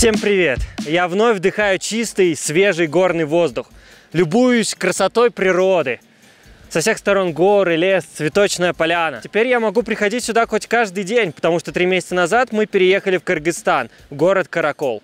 Всем привет! Я вновь вдыхаю чистый, свежий горный воздух. Любуюсь красотой природы. Со всех сторон горы, лес, цветочная поляна. Теперь я могу приходить сюда хоть каждый день, потому что 3 месяца назад мы переехали в Кыргызстан, в город Каракол.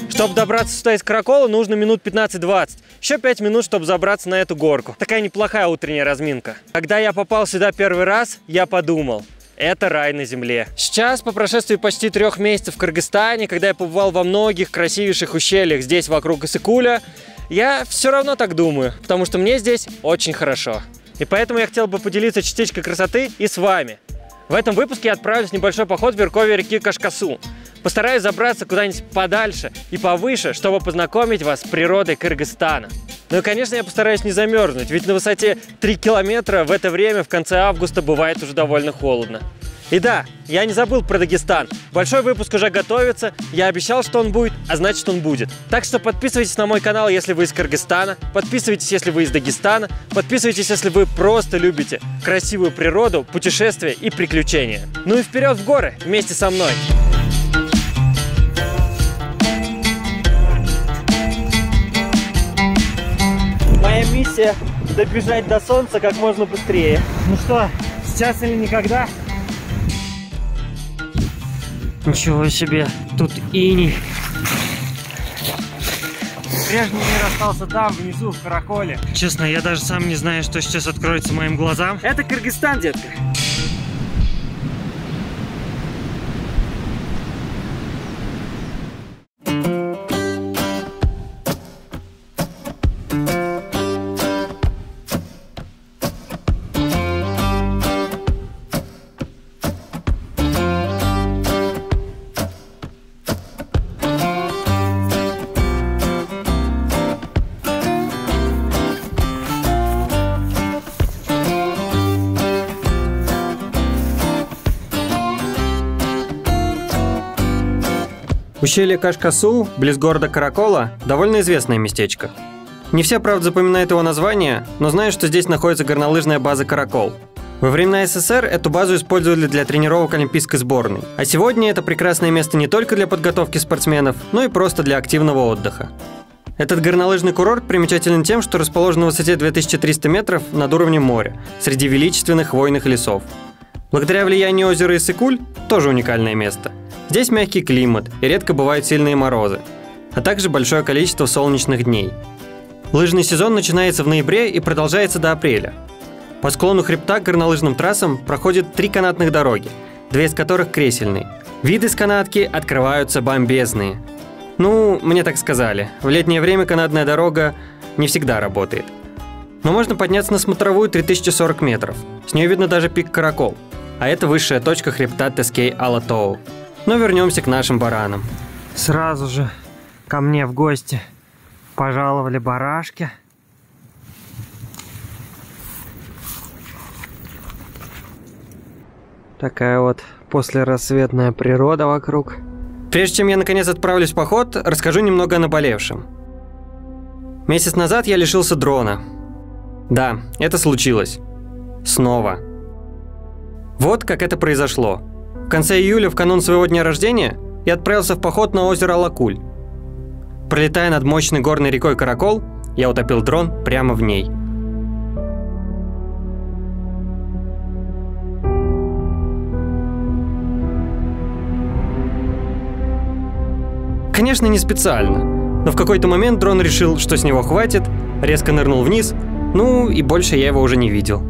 Чтобы добраться сюда из Каракола, нужно минут 15-20. Еще 5 минут, чтобы забраться на эту горку. Такая неплохая утренняя разминка. Когда я попал сюда первый раз, я подумал: это рай на земле. Сейчас, по прошествии почти 3 месяцев в Кыргызстане, когда я побывал во многих красивейших ущельях здесь вокруг Иссык-Куля, я все равно так думаю, потому что мне здесь очень хорошо. И поэтому я хотел бы поделиться частичкой красоты и с вами. В этом выпуске я отправлюсь в небольшой поход в верховье реки Кашкасу. Постараюсь забраться куда-нибудь подальше и повыше, чтобы познакомить вас с природой Кыргызстана. Ну и, конечно, я постараюсь не замерзнуть, ведь на высоте 3 километра в это время в конце августа бывает уже довольно холодно. И да, я не забыл про Дагестан. Большой выпуск уже готовится, я обещал, что он будет, а значит он будет. Так что подписывайтесь на мой канал, если вы из Кыргызстана, подписывайтесь, если вы из Дагестана, подписывайтесь, если вы просто любите красивую природу, путешествия и приключения. Ну и вперед в горы вместе со мной! Моя миссия – добежать до солнца как можно быстрее. Ну что, сейчас или никогда? Ничего себе, тут иней. Прежний мир остался там, внизу, в Караколе. Честно, я даже сам не знаю, что сейчас откроется моим глазам. Это Кыргызстан, детка. Ущелье Кашкасу, близ города Каракола, довольно известное местечко. Не все, правда, запоминают его название, но знают, что здесь находится горнолыжная база Каракол. Во времена СССР эту базу использовали для тренировок олимпийской сборной. А сегодня это прекрасное место не только для подготовки спортсменов, но и просто для активного отдыха. Этот горнолыжный курорт примечателен тем, что расположен на высоте 2300 метров над уровнем моря, среди величественных хвойных лесов. Благодаря влиянию озера Иссык-Куль тоже уникальное место. Здесь мягкий климат и редко бывают сильные морозы, а также большое количество солнечных дней. Лыжный сезон начинается в ноябре и продолжается до апреля. По склону хребта к горнолыжным трассам проходят 3 канатных дороги, 2 из которых кресельные. Виды с канатки открываются бомбезные. Ну, мне так сказали, в летнее время канатная дорога не всегда работает. Но можно подняться на смотровую 3040 метров, с нее видно даже пик Каракол, а это высшая точка хребта Тескей-Алатоу. Но вернемся к нашим баранам. Сразу же ко мне в гости пожаловали барашки. Такая вот послерассветная природа вокруг. Прежде чем я наконец отправлюсь в поход, расскажу немного о наболевшем. Месяц назад я лишился дрона. Да, это случилось. Снова. Вот как это произошло. В конце июля, в канун своего дня рождения, я отправился в поход на озеро Алакуль. Пролетая над мощной горной рекой Каракол, я утопил дрон прямо в ней. Конечно, не специально, но в какой-то момент дрон решил, что с него хватит, резко нырнул вниз, ну и больше я его уже не видел.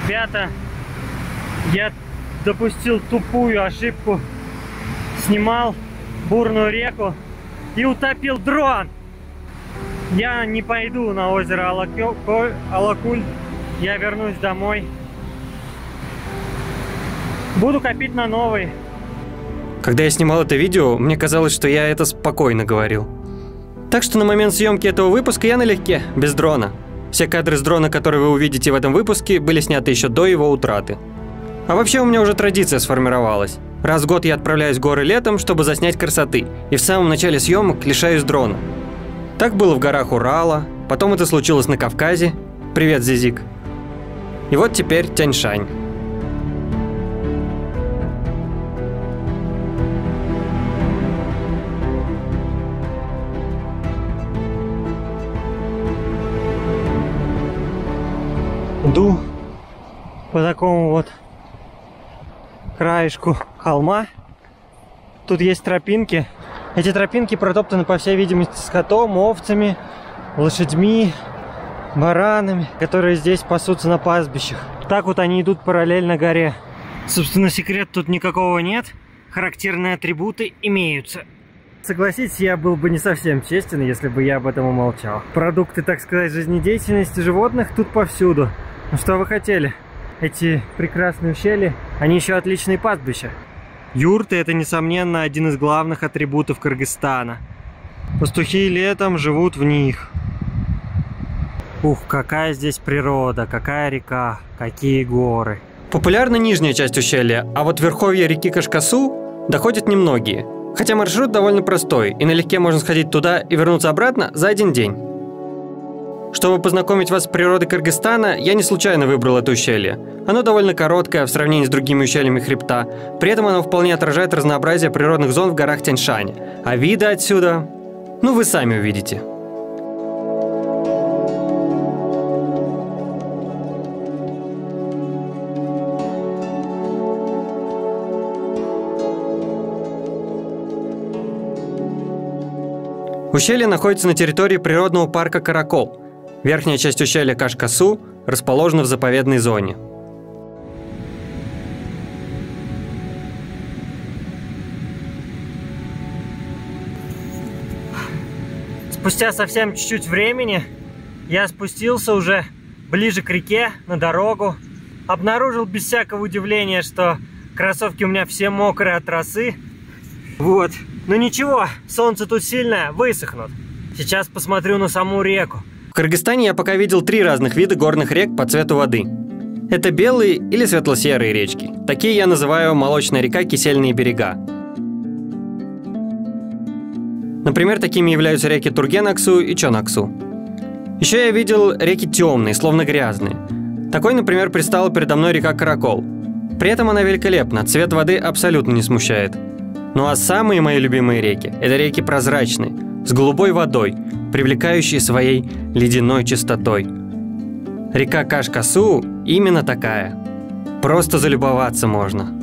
Ребята, я допустил тупую ошибку, снимал бурную реку и утопил дрон. Я не пойду на озеро Алакуль, я вернусь домой. Буду копить на новый. Когда я снимал это видео, мне казалось, что я это спокойно говорил. Так что на момент съемки этого выпуска я налегке, без дрона. Все кадры с дрона, которые вы увидите в этом выпуске, были сняты еще до его утраты. А вообще у меня уже традиция сформировалась. Раз в год я отправляюсь в горы летом, чтобы заснять красоты, и в самом начале съемок лишаюсь дрона. Так было в горах Урала, потом это случилось на Кавказе. Привет, Зизик. И вот теперь Тянь-Шань. по такому вот краешку холма. Тут есть тропинки. Эти тропинки протоптаны, по всей видимости, скотом, овцами, лошадьми, баранами, которые здесь пасутся на пастбищах. Так вот они идут параллельно горе. Собственно, секрета тут никакого нет. Характерные атрибуты имеются. Согласитесь, я был бы не совсем честен, если бы я об этом умолчал. Продукты, так сказать, жизнедеятельности животных тут повсюду. Ну что вы хотели? Эти прекрасные ущелья, они еще отличные пастбища. Юрты — это, несомненно, один из главных атрибутов Кыргызстана. Пастухи летом живут в них. Ух, какая здесь природа, какая река, какие горы. Популярна нижняя часть ущелья, а вот верховья реки Кашкасу доходят немногие. Хотя маршрут довольно простой, и налегке можно сходить туда и вернуться обратно за один день. Чтобы познакомить вас с природой Кыргызстана, я не случайно выбрал это ущелье. Оно довольно короткое в сравнении с другими ущельями хребта, при этом оно вполне отражает разнообразие природных зон в горах Тянь-Шань. А виды отсюда... ну вы сами увидите. Ущелье находится на территории природного парка Каракол. Верхняя часть ущелья Кашкасу расположена в заповедной зоне. Спустя совсем чуть-чуть времени я спустился уже ближе к реке, на дорогу. Обнаружил без всякого удивления, что кроссовки у меня все мокрые от росы. Вот. Но ничего, солнце тут сильное, высохнут. Сейчас посмотрю на саму реку. В Кыргызстане я пока видел 3 разных вида горных рек по цвету воды. Это белые или светло-серые речки. Такие я называю молочная река, кисельные берега. Например, такими являются реки Турген-Аксу и Чон-Аксу. Еще я видел реки темные, словно грязные. Такой, например, предстала передо мной река Каракол. При этом она великолепна, цвет воды абсолютно не смущает. Ну а самые мои любимые реки – это реки прозрачные, с голубой водой, привлекающие своей ледяной чистотой. Река Кашкасу именно такая. Просто залюбоваться можно.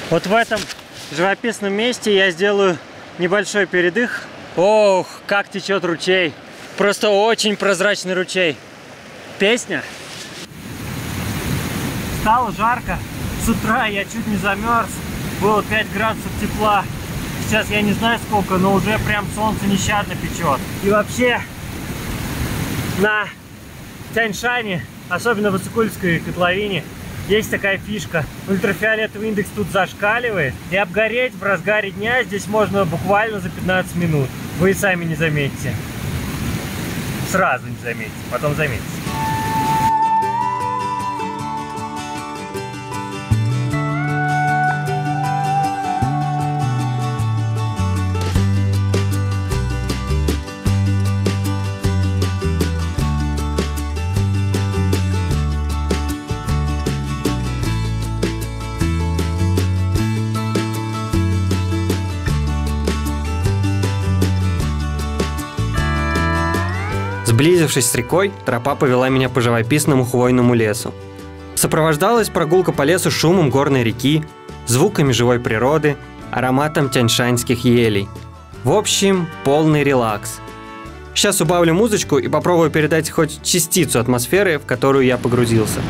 Вот в этом живописном месте я сделаю небольшой передых. Ох, как течет ручей. Просто очень прозрачный ручей. Песня. Стало жарко. С утра я чуть не замерз. Было 5 градусов тепла. Сейчас я не знаю сколько, но уже прям солнце нещадно печет. И вообще на Тянь-Шане, особенно в Иссык-Кульской котловине, есть такая фишка. Ультрафиолетовый индекс тут зашкаливает. И обгореть в разгаре дня здесь можно буквально за 15 минут. Вы и сами не заметите. Сразу не заметите, потом заметите. Сблизившись с рекой, тропа повела меня по живописному хвойному лесу. Сопровождалась прогулка по лесу шумом горной реки, звуками живой природы, ароматом тяньшанских елей. В общем, полный релакс. Сейчас убавлю музычку и попробую передать хоть частицу атмосферы, в которую я погрузился.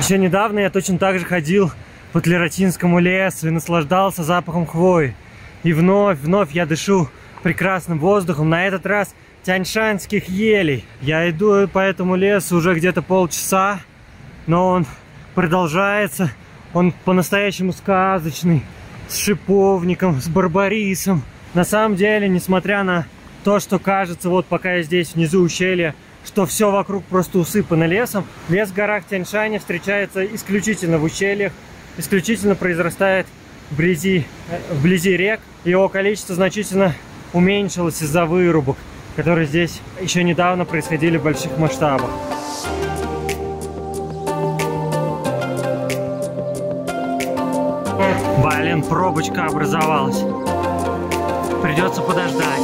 Еще недавно я точно так же ходил по Тлератинскому лесу и наслаждался запахом хвои. И вновь я дышу прекрасным воздухом, на этот раз тяньшанских елей. Я иду по этому лесу уже где-то полчаса, но он продолжается. Он по-настоящему сказочный, с шиповником, с барбарисом. На самом деле, несмотря на то, что кажется, вот пока я здесь внизу ущелья, что все вокруг просто усыпано лесом, лес в горах Тяньшаня встречается исключительно в ущельях, исключительно произрастает вблизи рек. Его количество значительно уменьшилось из-за вырубок, которые здесь еще недавно происходили в больших масштабах. Блин, пробочка образовалась. Придется подождать.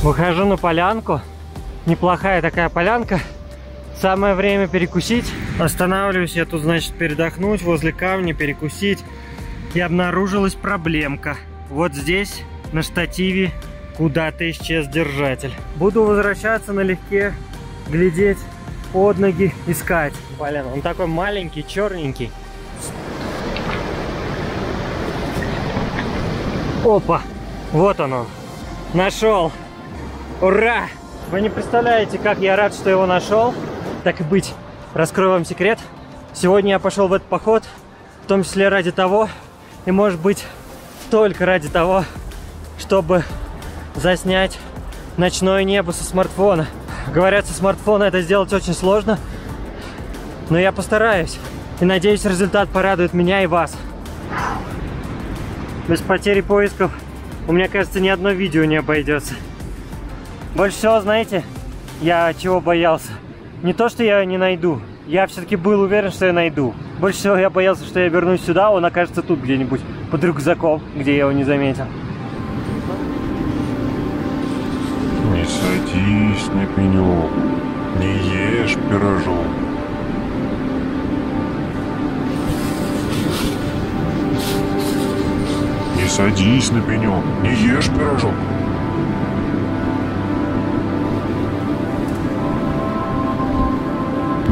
Выхожу на полянку. Неплохая такая полянка. Самое время перекусить. Останавливаюсь я тут, значит, передохнуть возле камня, перекусить. И обнаружилась проблемка. Вот здесь, на штативе, куда-то исчез держатель. Буду возвращаться налегке, глядеть под ноги, искать. Блин, он такой маленький, черненький. Опа! Вот он. Нашел! Ура! Вы не представляете, как я рад, что его нашел. Так и быть, раскрою вам секрет. Сегодня я пошел в этот поход, в том числе ради того, и может быть только ради того, чтобы заснять ночное небо со смартфона. Говорят, со смартфона это сделать очень сложно, но я постараюсь. И надеюсь, результат порадует меня и вас. Без потери поисков, у меня, кажется, ни одно видео не обойдется. Больше всего, знаете, я чего боялся? Не то, что я не найду. Я все-таки был уверен, что я найду. Больше всего я боялся, что я вернусь сюда, он окажется тут где-нибудь, под рюкзаком, где я его не заметил. Не садись на пенек, не ешь пирожок. Не садись на пенек, не ешь пирожок.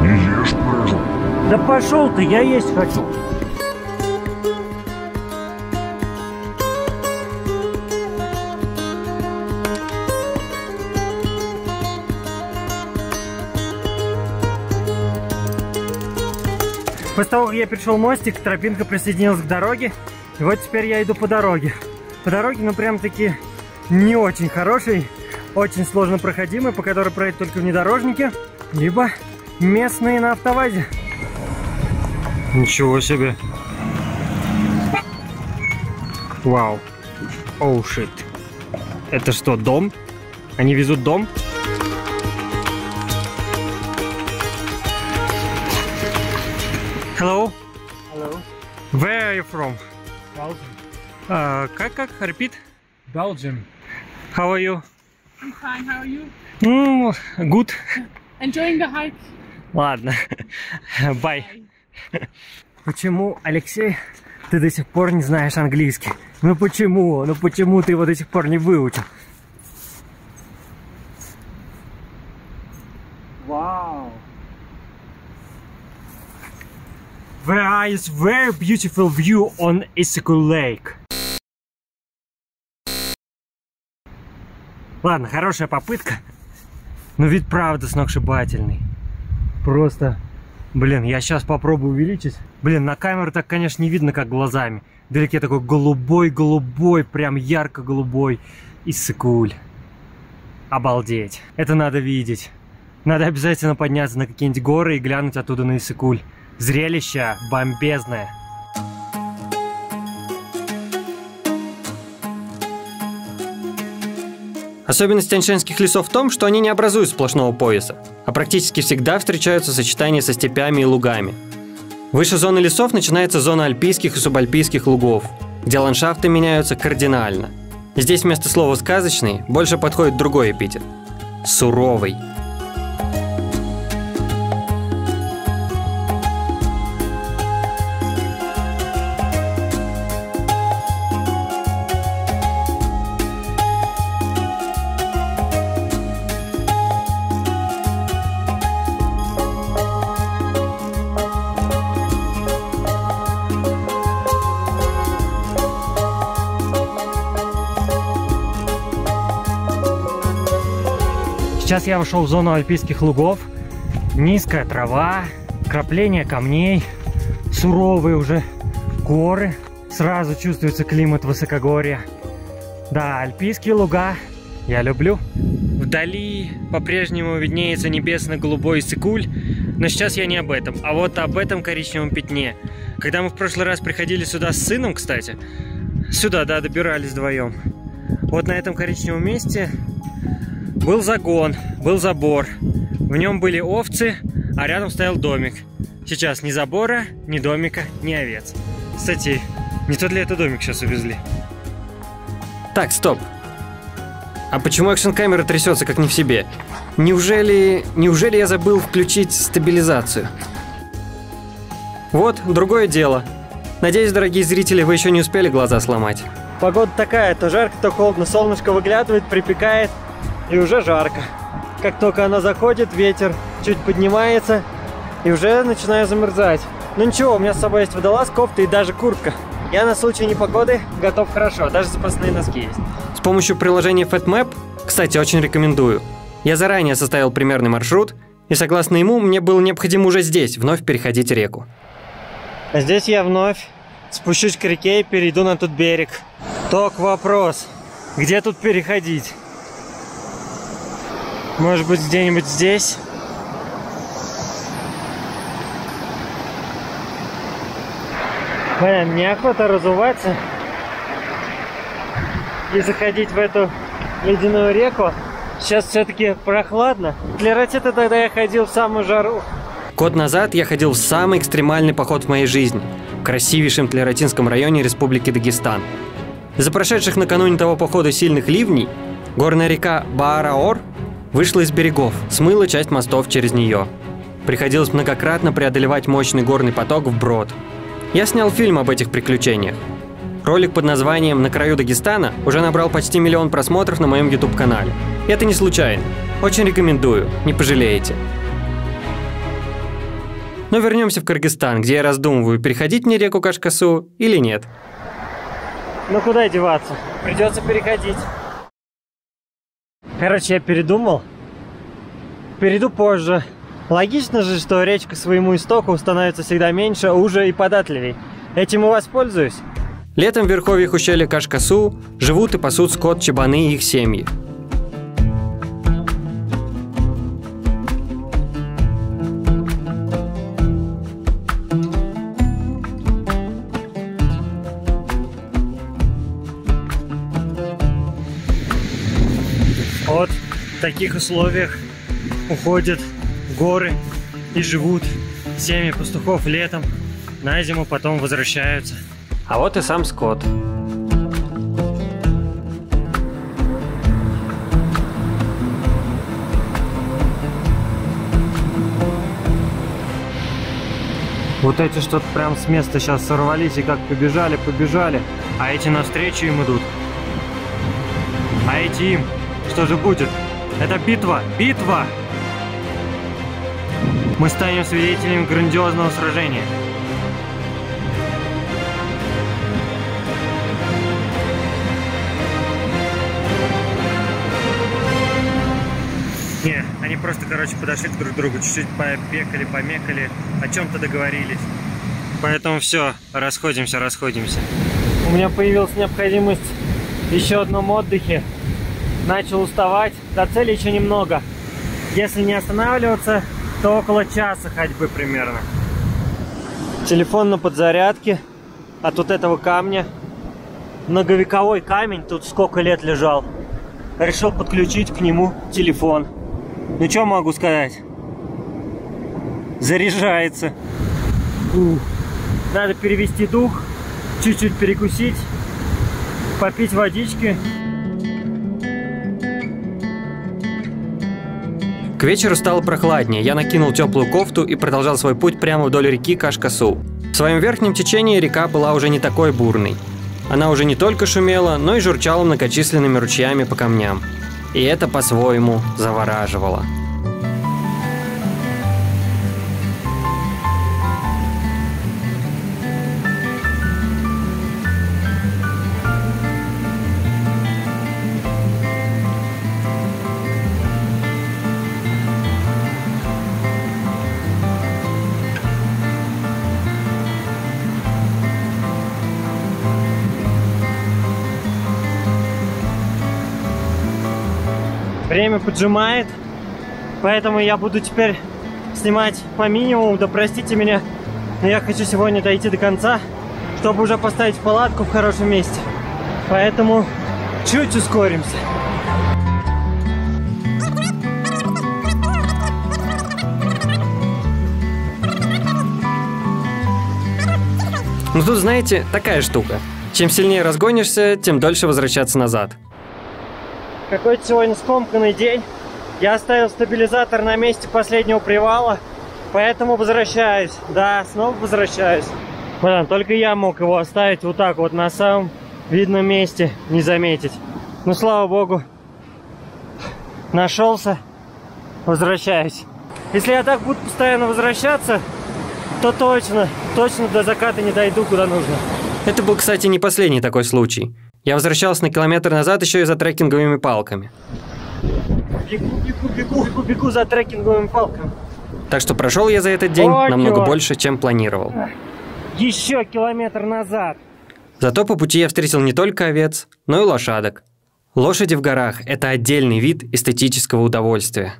Не ешь пирожок. Да пошел ты, я есть хочу. После того, как я перешел мостик, тропинка присоединилась к дороге. И вот теперь я иду по дороге. По дороге, ну прям таки не очень хорошей, очень сложно проходимой, по которой проедут только внедорожники, либо местные на автовазе. Ничего себе. Вау. Оу, шит. Это что, дом? Они везут дом? Hello. Hello. Where are you from? Belgium. Как? Repeat. Belgium. How are you? I'm fine. How are you? Good. Enjoying the hike? Ладно. Bye. Почему, Алексей, ты до сих пор не знаешь английский? Ну почему? Ну почему ты его до сих пор не выучил? Вау. There is very beautiful view on Issyk Lake. Ладно, хорошая попытка, но вид правда сногсшибательный. Просто, блин, я сейчас попробую увеличить. Блин, на камеру так, конечно, не видно, как глазами. Вдалеке такой голубой, прям ярко-голубой Иссык-Куль. Обалдеть. Это надо видеть. Надо обязательно подняться на какие-нибудь горы и глянуть оттуда на Иссык-Куль. Зрелище бомбезное. Особенность тяньшанских лесов в том, что они не образуют сплошного пояса, а практически всегда встречаются сочетания со степями и лугами. Выше зоны лесов начинается зона альпийских и субальпийских лугов, где ландшафты меняются кардинально. Здесь вместо слова «сказочный» больше подходит другой эпитет – «суровый». Сейчас я вошел в зону альпийских лугов. Низкая трава, крапление камней, суровые уже горы. Сразу чувствуется климат высокогорья. Да, альпийские луга я люблю. Вдали по-прежнему виднеется небесно-голубой Иссык-Куль, но сейчас я не об этом, а вот об этом коричневом пятне. Когда мы в прошлый раз приходили сюда с сыном, кстати, сюда, да, добирались вдвоем. Вот на этом коричневом месте был загон, был забор. В нем были овцы, а рядом стоял домик. Сейчас ни забора, ни домика, ни овец. Кстати, не тот ли это домик сейчас увезли? Так, стоп. А почему экшн-камера трясется как не в себе? Неужели я забыл включить стабилизацию? Вот, другое дело. Надеюсь, дорогие зрители, вы еще не успели глаза сломать. Погода такая, то жарко, то холодно, солнышко выглядывает, припекает, и уже жарко. Как только она заходит, ветер чуть поднимается, и уже начинаю замерзать. Ну ничего, у меня с собой есть водолаз, кофта и даже куртка. Я на случай непогоды готов хорошо, даже запасные носки есть. С помощью приложения FatMap, кстати, очень рекомендую. Я заранее составил примерный маршрут, и согласно ему, мне было необходимо уже здесь вновь переходить реку. А здесь я вновь спущусь к реке и перейду на тот берег. Только вопрос, где тут переходить? Может быть, где-нибудь здесь? Блин, неохота разуваться и заходить в эту ледяную реку. Сейчас все-таки прохладно. Для Ракеты тогда я ходил в самую жару. Год назад я ходил в самый экстремальный поход в моей жизни, в красивейшем Тлератинском районе Республики Дагестан. Из-за прошедших накануне того похода сильных ливней, горная река Баараор вышла из берегов, смыла часть мостов через нее. Приходилось многократно преодолевать мощный горный поток вброд. Я снял фильм об этих приключениях. Ролик под названием «На краю Дагестана» уже набрал почти 1 миллион просмотров на моем YouTube-канале. И это не случайно. Очень рекомендую, не пожалеете. Но вернемся в Кыргызстан, где я раздумываю, переходить мне реку Кашкасу или нет. Ну куда деваться? Придется переходить. Короче, я передумал. Перейду позже. Логично же, что речка своему истоку становится всегда меньше, уже и податливей. Этим и воспользуюсь. Летом в верховьях ущелья Кашкасу живут и пасут скот чабаны и их семьи. Вот в таких условиях уходят в горы и живут семьи пастухов летом, на зиму потом возвращаются. А вот и сам скот. Вот эти что-то прям с места сейчас сорвались и как побежали, а эти навстречу им идут. А эти им. Что же будет? Это битва! Битва! Мы станем свидетелями грандиозного сражения. Не, они просто, короче, подошли друг к другу, чуть-чуть попекали, помекали, о чем-то договорились. Поэтому все, расходимся. У меня появилась необходимость в еще одном отдыхе. Начал уставать, до цели еще немного. Если не останавливаться, то около часа ходьбы примерно. Телефон на подзарядке от вот этого камня. Многовековой камень, тут сколько лет лежал. Решил подключить к нему телефон. Ну что могу сказать? Заряжается. Надо перевести дух, чуть-чуть перекусить, попить водички. К вечеру стало прохладнее, я накинул теплую кофту и продолжал свой путь прямо вдоль реки Кашкасу. В своем верхнем течении река была уже не такой бурной. Она уже не только шумела, но и журчала многочисленными ручьями по камням. И это по-своему завораживало. Время поджимает, поэтому я буду теперь снимать по минимуму. Да простите меня, но я хочу сегодня дойти до конца, чтобы уже поставить палатку в хорошем месте. Поэтому чуть ускоримся. Ну тут, знаете, такая штука. Чем сильнее разгонишься, тем дольше возвращаться назад. Какой-то сегодня скомканный день. Я оставил стабилизатор на месте последнего привала, поэтому возвращаюсь. Да, снова возвращаюсь. Блин, только я мог его оставить вот так вот на самом видном месте, не заметить. Ну, слава богу, нашелся. Возвращаюсь. Если я так буду постоянно возвращаться, то точно до заката не дойду куда нужно. Это был, кстати, не последний такой случай. Я возвращался на километр назад еще и за трекинговыми палками. Бегу за трекинговыми палками. Так что прошел я за этот день намного больше, чем планировал. Еще километр назад. Зато по пути я встретил не только овец, но и лошадок. Лошади в горах – это отдельный вид эстетического удовольствия.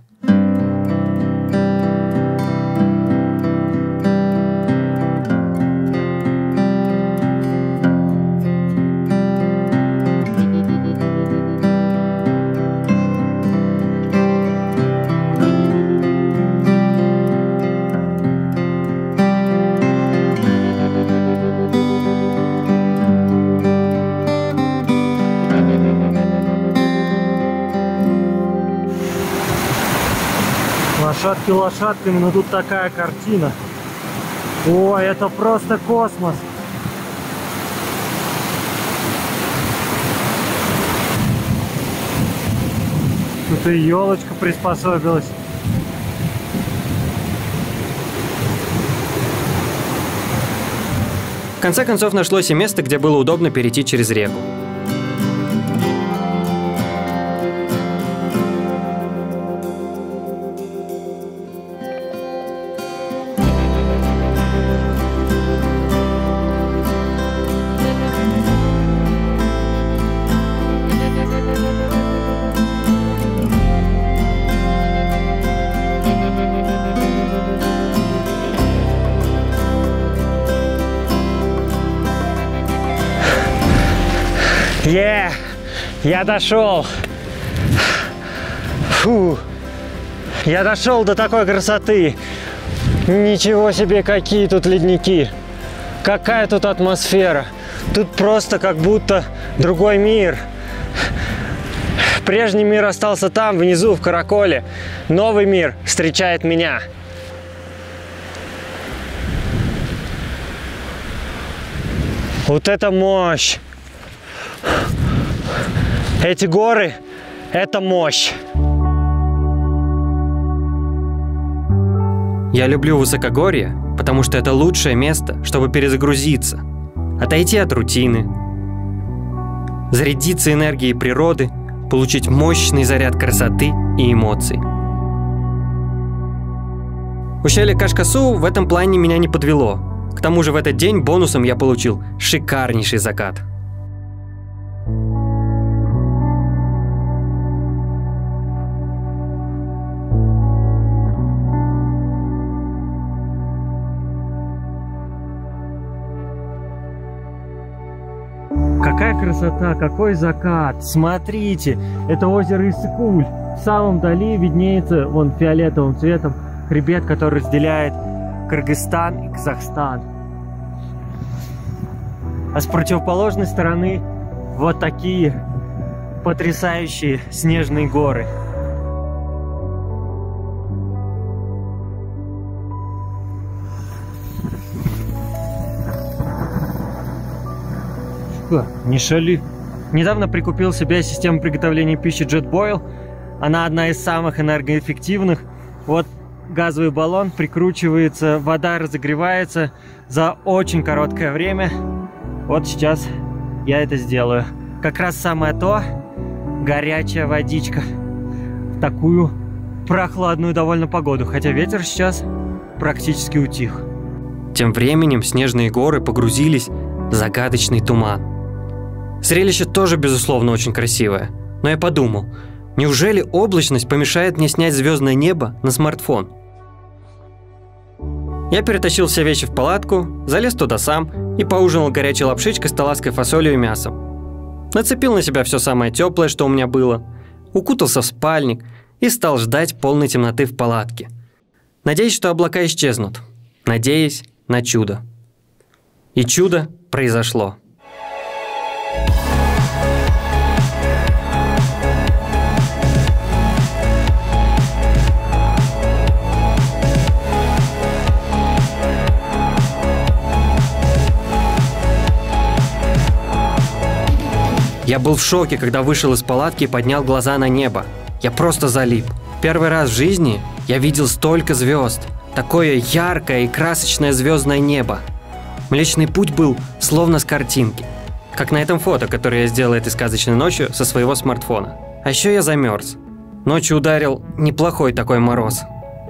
Лошадки лошадками, но тут такая картина. Ой, это просто космос. Тут и елочка приспособилась. В конце концов нашлось и место, где было удобно перейти через реку. Я дошел. Фу. Я дошел до такой красоты. Ничего себе, какие тут ледники. Какая тут атмосфера. Тут просто как будто другой мир. Прежний мир остался там, внизу, в Караколе. Новый мир встречает меня. Вот это мощь. Эти горы – это мощь. Я люблю высокогорье, потому что это лучшее место, чтобы перезагрузиться, отойти от рутины, зарядиться энергией природы, получить мощный заряд красоты и эмоций. Ущелье Каш-Касу в этом плане меня не подвело. К тому же в этот день бонусом я получил шикарнейший закат. Какая красота, какой закат. Смотрите, это озеро Иссык-Куль. В самом дали виднеется вон фиолетовым цветом хребет, который разделяет Кыргызстан и Казахстан. А с противоположной стороны вот такие потрясающие снежные горы. Не шали. Недавно прикупил себе систему приготовления пищи JetBoil. Она одна из самых энергоэффективных. Вот газовый баллон прикручивается, вода разогревается за очень короткое время. Вот сейчас я это сделаю. Как раз самое то, горячая водичка в такую прохладную довольно погоду. Хотя ветер сейчас практически утих. Тем временем снежные горы погрузились в загадочный туман. Зрелище тоже, безусловно, очень красивое. Но я подумал, Неужели облачность помешает мне снять звездное небо на смартфон? Я перетащил все вещи в палатку, залез туда сам и поужинал горячей лапшичкой с таласской фасолью и мясом. Нацепил на себя все самое теплое, что у меня было, укутался в спальник и стал ждать полной темноты в палатке. Надеясь, что облака исчезнут. Надеясь на чудо. И чудо произошло. Я был в шоке, когда вышел из палатки и поднял глаза на небо. Я просто залип. Первый раз в жизни я видел столько звезд. Такое яркое и красочное звездное небо. Млечный Путь был словно с картинки. Как на этом фото, которое я сделал этой сказочной ночью со своего смартфона. А еще я замерз. Ночью ударил неплохой такой мороз.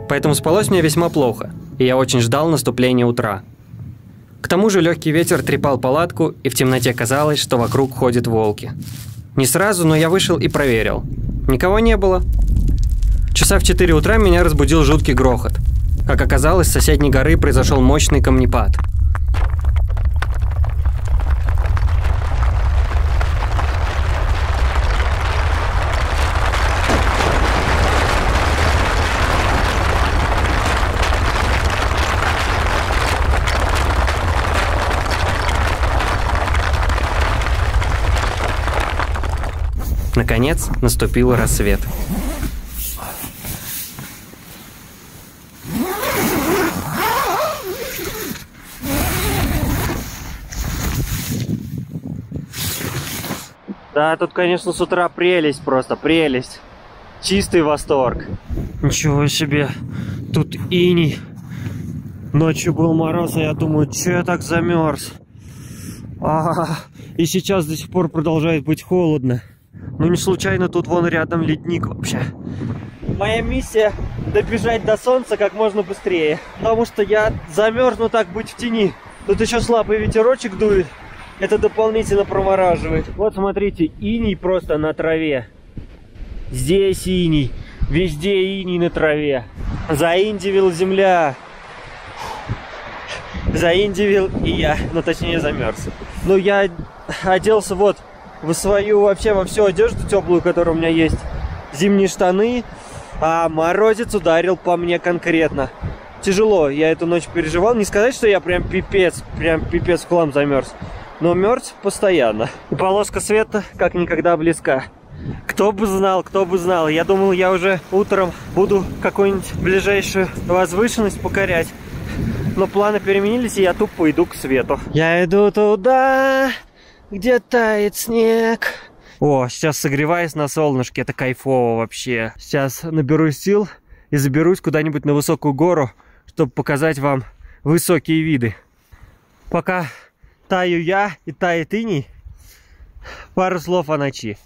Поэтому спалось мне весьма плохо, и я очень ждал наступления утра. К тому же легкий ветер трепал палатку, и в темноте казалось, что вокруг ходят волки. Не сразу, но я вышел и проверил. Никого не было. Часа в 4 утра меня разбудил жуткий грохот. Как оказалось, с соседней горы произошел мощный камнепад. Наконец, наступил рассвет. Да, тут, конечно, с утра прелесть, просто прелесть. Чистый восторг. Ничего себе. Тут иней. Ночью был мороз, а я думаю, че я так замерз. И сейчас до сих пор продолжает быть холодно. Ну не случайно тут вон рядом ледник вообще. Моя миссия добежать до солнца как можно быстрее. Потому что я замерзну так быть в тени. Тут еще слабый ветерочек дует. Это дополнительно промораживает. Вот смотрите, иней просто на траве. Здесь иней. Везде иней на траве. Заиндивил земля. Заиндивил и я. Ну точнее замерз. Ну я оделся вот в свою вообще во всю одежду теплую, которая у меня есть. Зимние штаны. А морозец ударил по мне конкретно. Тяжело. Я эту ночь переживал. Не сказать, что я прям пипец в хлам замерз. Но мерз постоянно. И полоска света как никогда близка. Кто бы знал, кто бы знал. Я думал, я уже утром буду какую-нибудь ближайшую возвышенность покорять. Но планы переменились, и я тупо иду к свету. Я иду туда, где тает снег. О, сейчас согреваюсь на солнышке, это кайфово вообще. Сейчас наберусь сил и заберусь куда-нибудь на высокую гору, чтобы показать вам высокие виды. Пока таю я и тает иней, пару слов о ночи.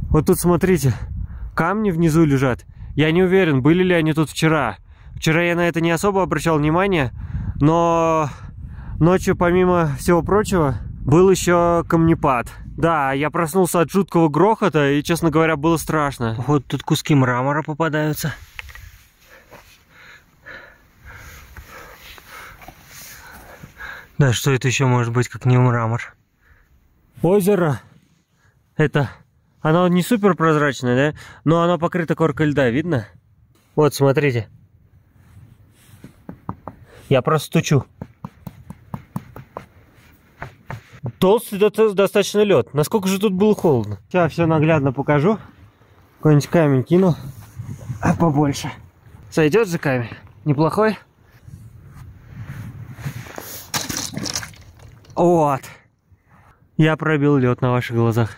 Вот тут смотрите, камни внизу лежат. Я не уверен, были ли они тут вчера. Вчера я на это не особо обращал внимание, но ночью, помимо всего прочего, был еще камнепад. Да, я проснулся от жуткого грохота, и, честно говоря, было страшно. Вот тут куски мрамора попадаются. Да, что это еще может быть, как не мрамор? Озеро. Это... Оно не супер прозрачное, да? Но оно покрыто коркой льда, видно? Вот, смотрите. Я просто стучу. Толстый достаточно лед. Насколько же тут было холодно? Сейчас все наглядно покажу. Какой-нибудь камень кину. А побольше. Сойдет же камень? Неплохой? Вот. Я пробил лед на ваших глазах.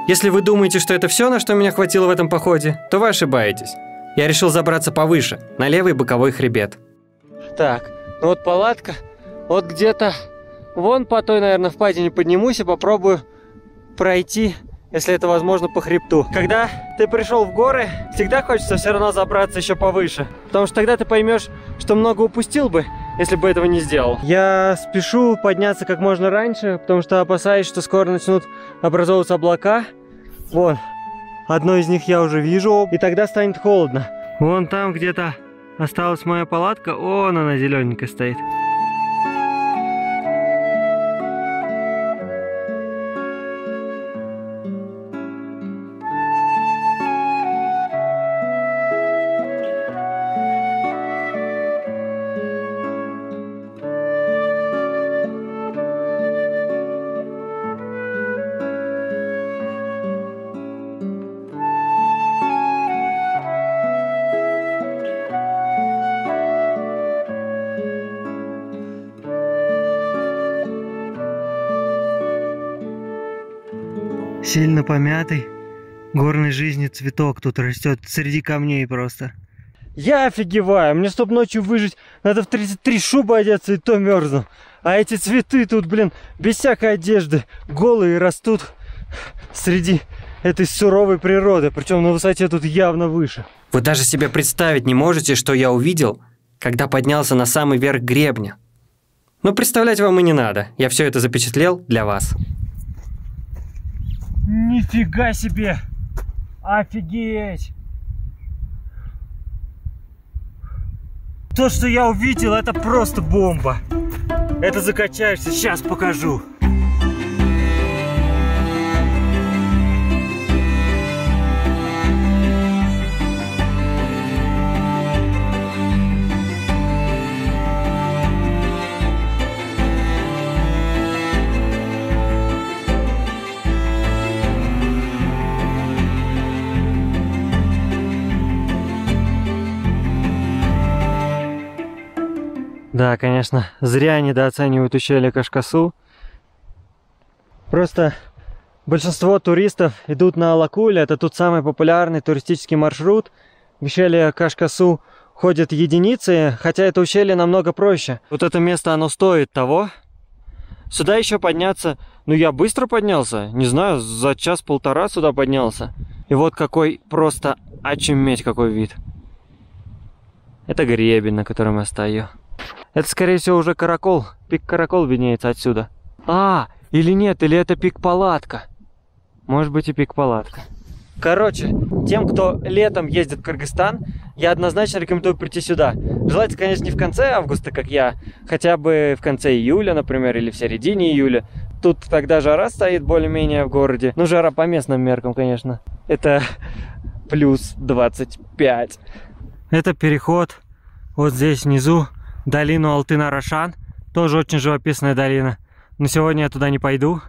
Если вы думаете, что это все, на что меня хватило в этом походе, то вы ошибаетесь. Я решил забраться повыше, на левый боковой хребет. Так, ну вот палатка, вот где-то вон по той, наверное, впадине поднимусь и попробую пройти, если это возможно, по хребту. Когда ты пришел в горы, всегда хочется все равно забраться еще повыше, потому что тогда ты поймешь, что много упустил бы, если бы этого не сделал. Я спешу подняться как можно раньше, потому что опасаюсь, что скоро начнут образовываться облака. Вон, одно из них я уже вижу, и тогда станет холодно. Вон там где-то осталась моя палатка, вон она зелененькая стоит. Сильно помятый, горной жизни цветок тут растет среди камней просто. Я офигеваю, мне чтоб ночью выжить, надо в 33 шубы одеться, и то мерзну. А эти цветы тут, блин, без всякой одежды, голые растут среди этой суровой природы, причем на высоте тут явно выше. Вы даже себе представить не можете, что я увидел, когда поднялся на самый верх гребня. Но представлять вам и не надо, я все это запечатлел для вас. Нифига себе! Офигеть! То, что я увидел, это просто бомба. Это закачаешься, сейчас покажу. Да, конечно, зря недооценивают ущелье Кашкасу. Просто большинство туристов идут на Алакуле, это тут самый популярный туристический маршрут. В ущелье Кашкасу ходят единицы, хотя это ущелье намного проще. Вот это место, оно стоит того. Сюда еще подняться, ну я быстро поднялся, не знаю, за час-полтора сюда поднялся. И вот какой просто очуметь какой вид. Это гребень, на котором я стою. Это, скорее всего, уже Каракол. Пик Каракол виднеется отсюда. А, или нет, или это пик-палатка. Может быть и пик-палатка. Короче, тем, кто летом ездит в Кыргызстан, я однозначно рекомендую прийти сюда. Желательно, конечно, не в конце августа, как я, хотя бы в конце июля, например, или в середине июля. Тут тогда жара стоит более-менее в городе. Ну, жара по местным меркам, конечно. Это плюс 25. Это переход вот здесь внизу. Долину Алтын-Арашан. Тоже очень живописная долина. Но сегодня я туда не пойду.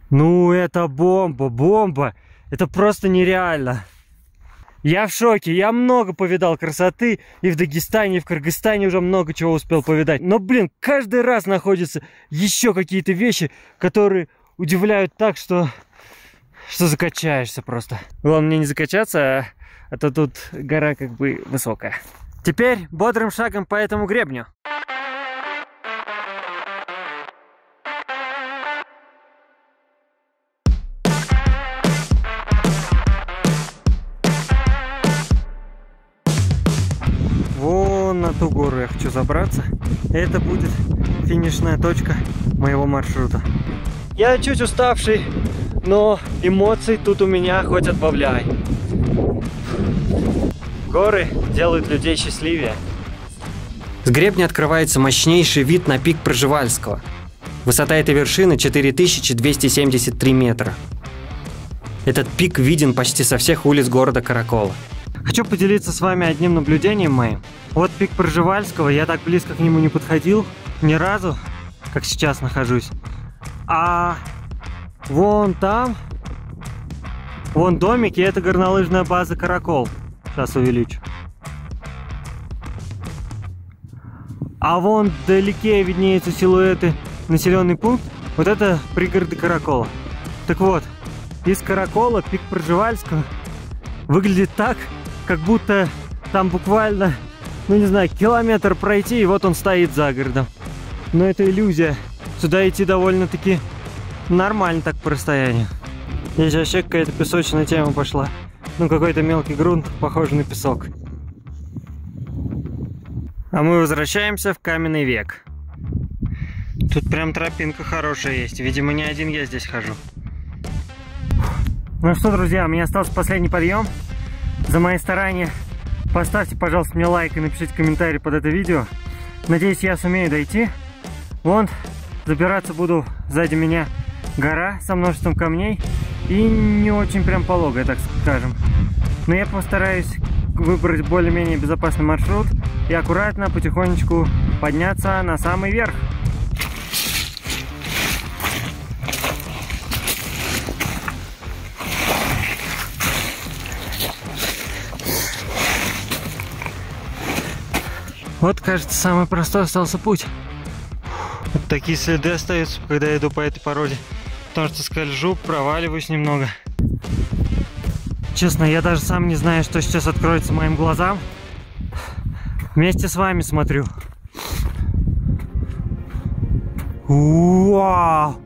Ну, это бомба, бомба. Это просто нереально. Я в шоке. Я много повидал красоты. И в Дагестане, и в Кыргызстане уже много чего успел повидать. Но, блин, каждый раз находятся еще какие-то вещи, которые удивляют так, что закачаешься просто. Главное мне не закачаться, а то тут гора как бы высокая. Теперь бодрым шагом по этому гребню. Вон на ту гору я хочу забраться. Это будет финишная точка моего маршрута. Я чуть уставший, но эмоций тут у меня хоть отбавляй. Горы делают людей счастливее. С гребня открывается мощнейший вид на пик Пржевальского. Высота этой вершины 4273 метра. Этот пик виден почти со всех улиц города Каракола. Хочу поделиться с вами одним наблюдением моим. Вот пик Пржевальского, я так близко к нему не подходил ни разу, как сейчас нахожусь. А вон там, вон домики, это горнолыжная база Каракол. Сейчас увеличу. А вон вдалеке виднеются силуэты населенный пункт. Вот это пригороды Каракола. Так вот, из Каракола пик Пржевальского выглядит так, как будто там буквально, ну не знаю, километр пройти, и вот он стоит за городом. Но это иллюзия. Сюда идти довольно-таки нормально так по расстоянию. Здесь вообще какая-то песочная тема пошла. Ну, какой-то мелкий грунт, похожий на песок. А мы возвращаемся в каменный век. Тут прям тропинка хорошая есть. Видимо, не один я здесь хожу. Ну что, друзья, у меня остался последний подъем. За мои старания поставьте, пожалуйста, мне лайк и напишите комментарий под это видео. Надеюсь, я сумею дойти. Вон, забираться буду, сзади меня гора со множеством камней. И не очень прям пологая, так скажем. Но я постараюсь выбрать более-менее безопасный маршрут и аккуратно, потихонечку подняться на самый верх. Вот, кажется, самый простой остался путь. Вот такие следы остаются, когда я иду по этой породе. Потому что скольжу, проваливаюсь немного. Честно, я даже сам не знаю, что сейчас откроется моим глазам. Вместе с вами смотрю. Вау!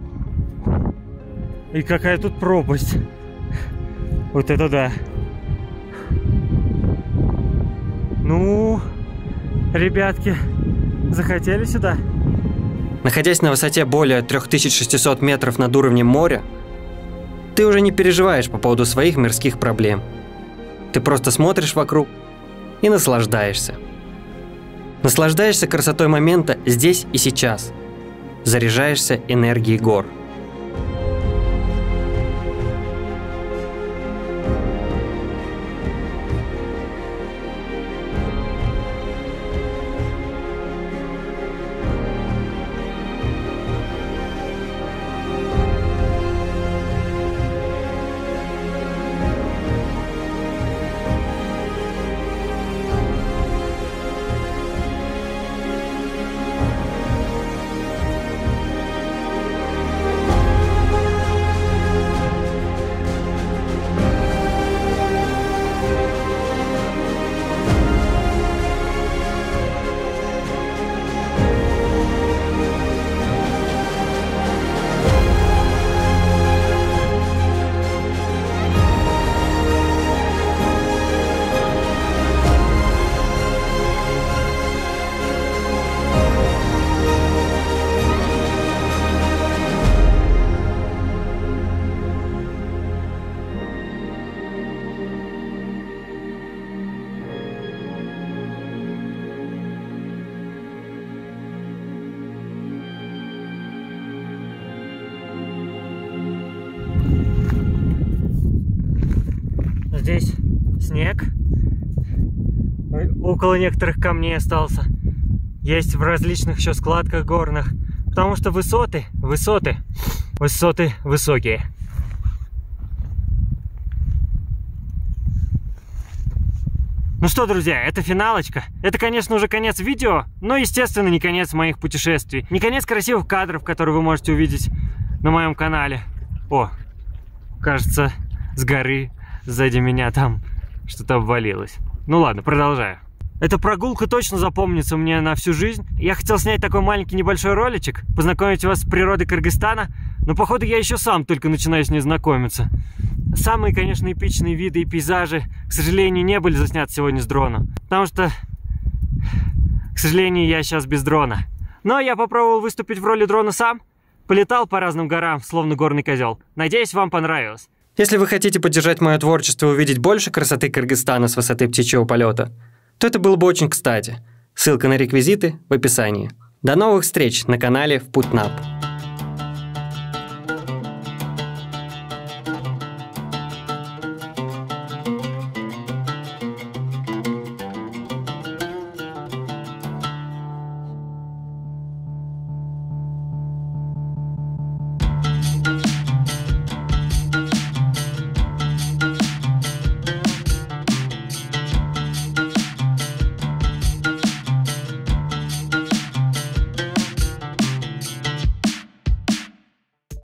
И какая тут пропасть. Вот это да. Ну, ребятки, захотели сюда? Находясь на высоте более 3600 метров над уровнем моря, ты уже не переживаешь по поводу своих мирских проблем. Ты просто смотришь вокруг и наслаждаешься. Наслаждаешься красотой момента здесь и сейчас. Заряжаешься энергией гор. Здесь снег. Около некоторых камней остался. Есть в различных еще складках горных. Потому что высоты высокие. Ну что, друзья, это финалочка. Это, конечно, уже конец видео, но, естественно, не конец моих путешествий. Не конец красивых кадров, которые вы можете увидеть на моем канале. О, кажется, с горы сзади меня там что-то обвалилось. Ну ладно, продолжаю. Эта прогулка точно запомнится мне на всю жизнь. Я хотел снять такой маленький небольшой роличек, познакомить вас с природой Кыргызстана, но, походу, я еще сам только начинаю с ней знакомиться. Самые, конечно, эпичные виды и пейзажи, к сожалению, не были засняты сегодня с дрона, потому что, к сожалению, я сейчас без дрона. Но я попробовал выступить в роли дрона сам, полетал по разным горам, словно горный козел. Надеюсь, вам понравилось. Если вы хотите поддержать мое творчество и увидеть больше красоты Кыргызстана с высоты птичьего полета, то это было бы очень кстати. Ссылка на реквизиты в описании. До новых встреч на канале В Путь Нап.